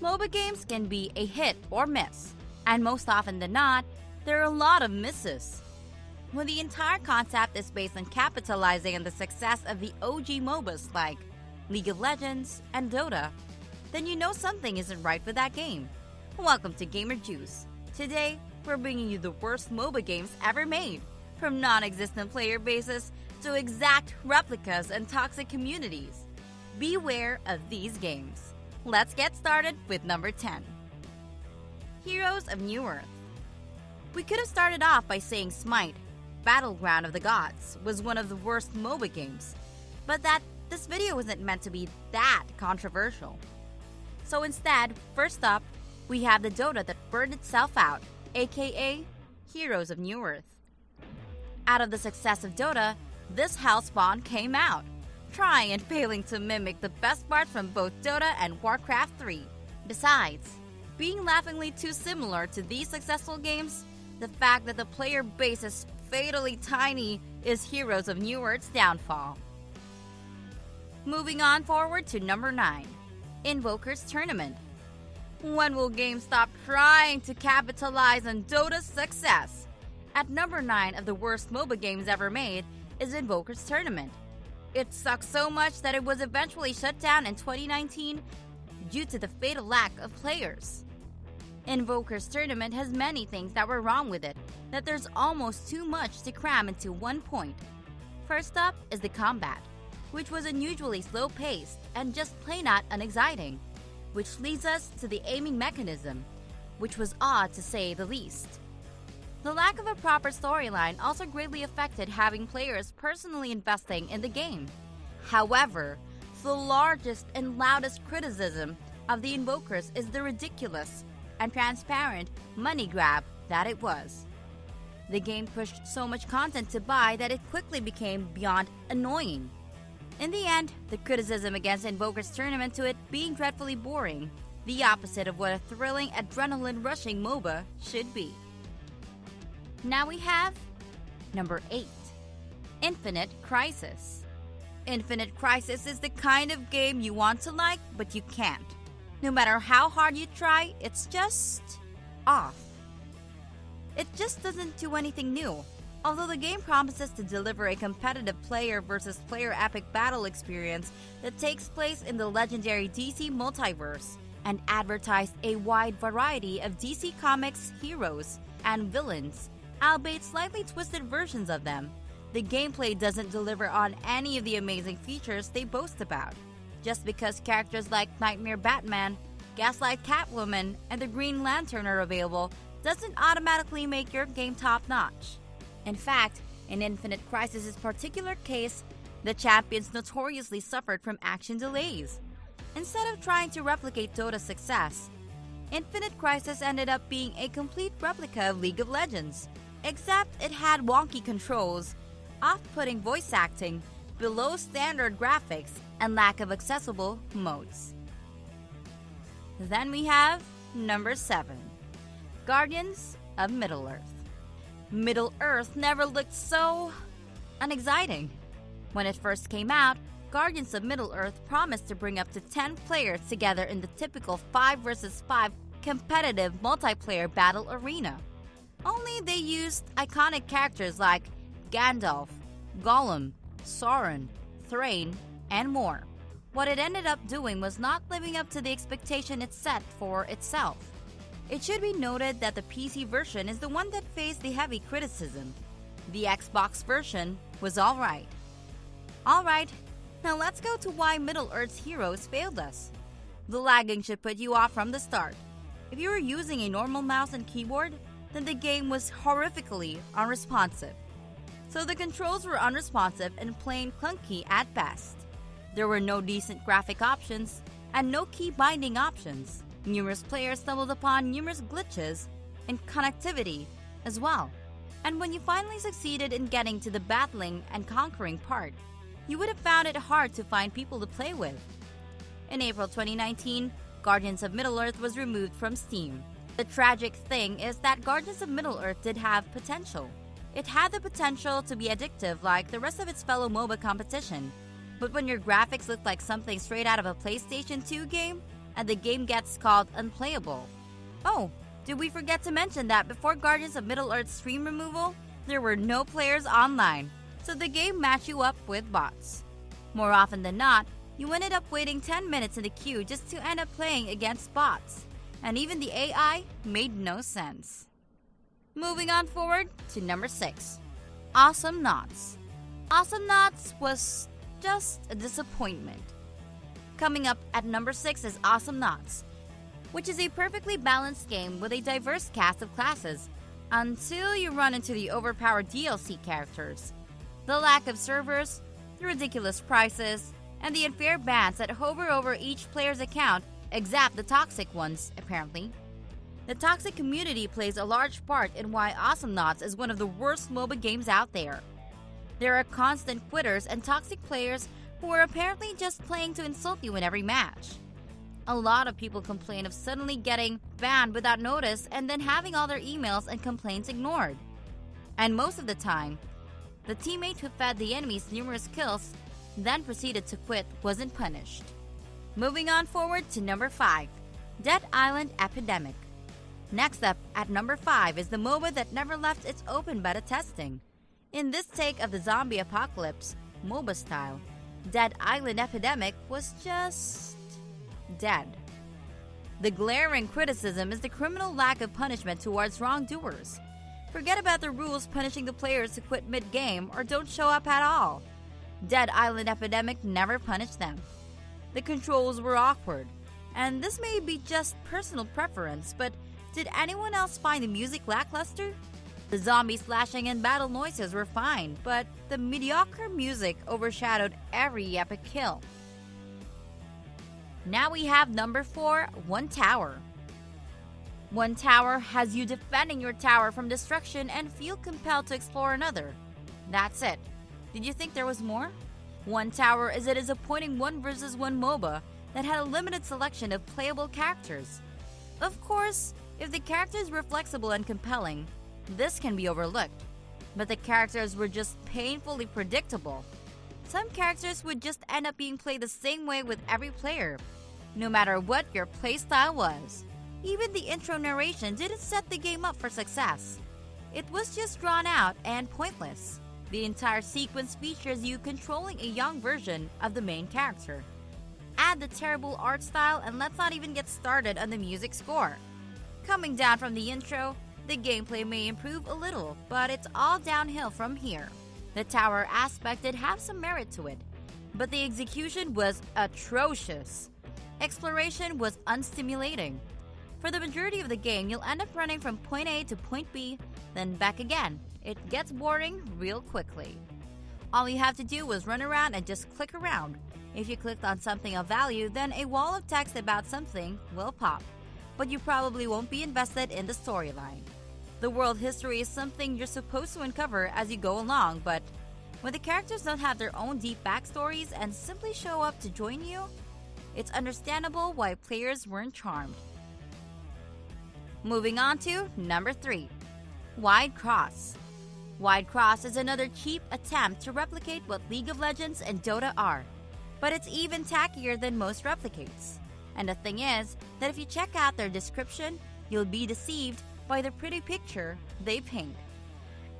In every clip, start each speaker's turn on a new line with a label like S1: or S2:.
S1: MOBA games can be a hit or miss, and most often than not, there are a lot of misses. When the entire concept is based on capitalizing on the success of the OG MOBAs like League of Legends and Dota, then you know something isn't right with that game. Welcome to Gamer Jooce. Today, we're bringing you the worst MOBA games ever made, from non-existent player bases to exact replicas and toxic communities. Beware of these games. Let's get started with number 10. Heroes of Newerth. We could have started off by saying Smite, Battleground of the Gods, was one of the worst MOBA games, but this video isn't meant to be that controversial. So instead, first up, we have the Dota that burned itself out, aka Heroes of Newerth. Out of the success of Dota, this hellspawn came out, trying and failing to mimic the best parts from both Dota and Warcraft 3. Besides, being laughingly too similar to these successful games, the fact that the player base is fatally tiny is Heroes of Newerth's downfall. Moving on forward to number 9, Invokers Tournament. When will games stop trying to capitalize on Dota's success? At number 9 of the worst MOBA games ever made is Invokers Tournament. It sucked so much that it was eventually shut down in 2019 due to the fatal lack of players. Invokers Tournament has many things that were wrong with it, that there's almost too much to cram into one point. First up is the combat, which was unusually slow-paced and just plain not unexciting, which leads us to the aiming mechanism, which was odd to say the least. The lack of a proper storyline also greatly affected having players personally investing in the game. However, the largest and loudest criticism of the Invokers is the ridiculous and transparent money grab that it was. The game pushed so much content to buy that it quickly became beyond annoying. In the end, the criticism against Invokers Tournament to it being dreadfully boring, the opposite of what a thrilling, adrenaline-rushing MOBA should be. Now we have number 8, Infinite Crisis. Infinite Crisis is the kind of game you want to like, but you can't. No matter how hard you try, it's just off. It just doesn't do anything new. Although the game promises to deliver a competitive player versus player epic battle experience that takes place in the legendary DC multiverse and advertised a wide variety of DC Comics heroes and villains, albeit slightly twisted versions of them, the gameplay doesn't deliver on any of the amazing features they boast about. Just because characters like Nightmare Batman, Gaslight Catwoman, and the Green Lantern are available doesn't automatically make your game top-notch. In fact, in Infinite Crisis' particular case, the champions notoriously suffered from action delays. Instead of trying to replicate Dota's success, Infinite Crisis ended up being a complete replica of League of Legends, except it had wonky controls, off-putting voice acting, below standard graphics, and lack of accessible modes. Then we have number 7, Guardians of Middle-earth. Middle-earth never looked so unexciting. When it first came out, Guardians of Middle-earth promised to bring up to 10 players together in the typical 5 vs 5 competitive multiplayer battle arena. Only they used iconic characters like Gandalf, Gollum, Sauron, Thrain, and more. What it ended up doing was not living up to the expectation it set for itself. It should be noted that the PC version is the one that faced the heavy criticism. The Xbox version was alright. Alright, now let's go to why Middle-earth's heroes failed us. The lagging should put you off from the start. If you were using a normal mouse and keyboard, then the game was horrifically unresponsive. So the controls were unresponsive and plain clunky at best. There were no decent graphic options and no key binding options. Numerous players stumbled upon numerous glitches in connectivity as well. And when you finally succeeded in getting to the battling and conquering part, you would have found it hard to find people to play with. In April 2019, Guardians of Middle-earth was removed from Steam. The tragic thing is that Guardians of Middle-earth did have potential. It had the potential to be addictive like the rest of its fellow MOBA competition. But when your graphics look like something straight out of a PlayStation 2 game, and the game gets called unplayable. Oh, did we forget to mention that before Guardians of Middle-earth's stream removal, there were no players online, so the game matched you up with bots. More often than not, you ended up waiting 10 minutes in the queue just to end up playing against bots, and even the AI made no sense. Moving on forward to number 6, Awesomenauts. Awesomenauts was just a disappointment. Coming up at number 6 is Awesomenauts, which is a perfectly balanced game with a diverse cast of classes, until you run into the overpowered DLC characters. The lack of servers, the ridiculous prices, and the unfair bans that hover over each player's account, except the toxic ones, apparently. The toxic community plays a large part in why Awesomenauts is one of the worst MOBA games out there. There are constant quitters and toxic players who are apparently just playing to insult you in every match. A lot of people complain of suddenly getting banned without notice and then having all their emails and complaints ignored. And most of the time, the teammate who fed the enemies numerous kills, then proceeded to quit, wasn't punished. Moving on forward to number 5, Dead Island Epidemic. Next up at number 5 is the MOBA that never left its open beta testing. In this take of the zombie apocalypse, MOBA style, Dead Island Epidemic was just dead. The glaring criticism is the criminal lack of punishment towards wrongdoers. Forget about the rules punishing the players who quit mid-game or don't show up at all. Dead Island Epidemic never punished them. The controls were awkward, and this may be just personal preference, but did anyone else find the music lackluster? The zombie slashing and battle noises were fine, but the mediocre music overshadowed every epic kill. Now we have number 4, One Tower. One Tower has you defending your tower from destruction and feel compelled to explore another. That's it. Did you think there was more? One Tower is a disappointing 1 vs 1 MOBA that had a limited selection of playable characters. Of course, if the characters were flexible and compelling, this can be overlooked. But the characters were just painfully predictable. Some characters would just end up being played the same way with every player, no matter what your playstyle was. Even the intro narration didn't set the game up for success. It was just drawn out and pointless. The entire sequence features you controlling a young version of the main character. Add the terrible art style and let's not even get started on the music score. Coming down from the intro, the gameplay may improve a little, but it's all downhill from here. The tower aspect did have some merit to it, but the execution was atrocious. Exploration was unstimulating. For the majority of the game, you'll end up running from point A to point B, then back again. It gets boring real quickly. All you have to do was run around and just click around. If you clicked on something of value, then a wall of text about something will pop, but you probably won't be invested in the storyline. The world history is something you're supposed to uncover as you go along, but when the characters don't have their own deep backstories and simply show up to join you, it's understandable why players weren't charmed. Moving on to number 3, Wide Cross. Wide Cross is another cheap attempt to replicate what League of Legends and Dota are, but it's even tackier than most replicates. And the thing is that if you check out their description, you'll be deceived by the pretty picture they paint.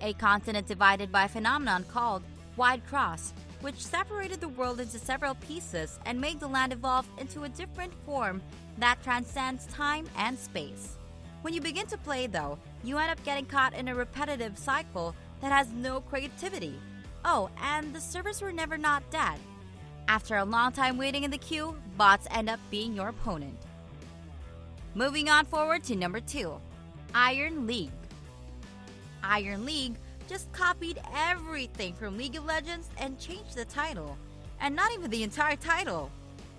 S1: A continent divided by a phenomenon called Wide Cross, which separated the world into several pieces and made the land evolve into a different form that transcends time and space. When you begin to play, though, you end up getting caught in a repetitive cycle that has no creativity. Oh, and the servers were never not dead. After a long time waiting in the queue, bots end up being your opponent. Moving on forward to number 2, Iron League. Iron League just copied everything from League of Legends and changed the title. And not even the entire title.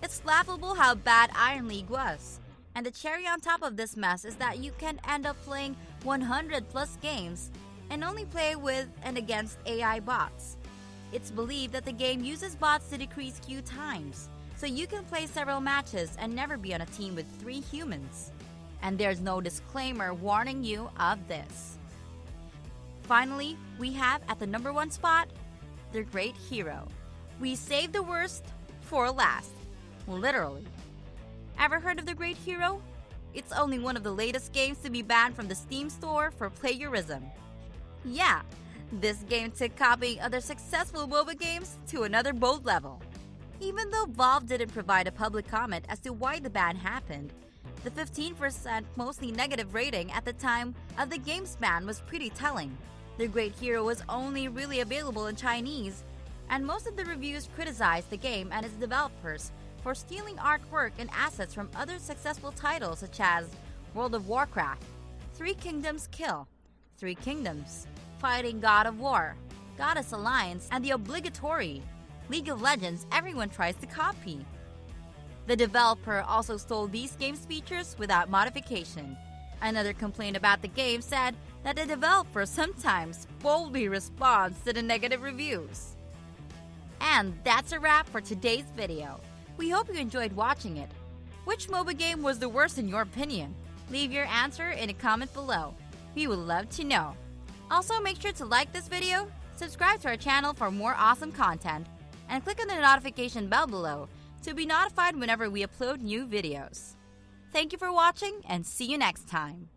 S1: It's laughable how bad Iron League was. And the cherry on top of this mess is that you can end up playing 100 plus games and only play with and against AI bots. It's believed that the game uses bots to decrease queue times, so you can play several matches and never be on a team with 3 humans. And there's no disclaimer warning you of this. Finally, we have at the number 1 spot, The Great Hero. We saved the worst for last, literally. Ever heard of The Great Hero? It's only one of the latest games to be banned from the Steam store for plagiarism. Yeah, this game took copying other successful MOBA games to another bold level. Even though Valve didn't provide a public comment as to why the ban happened, the 15% mostly negative rating at the time of the game's ban was pretty telling. The Great Hero was only really available in Chinese, and most of the reviews criticized the game and its developers for stealing artwork and assets from other successful titles such as World of Warcraft, Three Kingdoms Kill, Three Kingdoms, Fighting God of War, Goddess Alliance, and the obligatory League of Legends everyone tries to copy. The developer also stole these games' features without modification. Another complaint about the game said that the developer sometimes boldly responds to the negative reviews. And that's a wrap for today's video. We hope you enjoyed watching it. Which MOBA game was the worst in your opinion? Leave your answer in a comment below. We would love to know. Also, make sure to like this video, subscribe to our channel for more awesome content, and click on the notification bell below to be notified whenever we upload new videos. Thank you for watching and see you next time.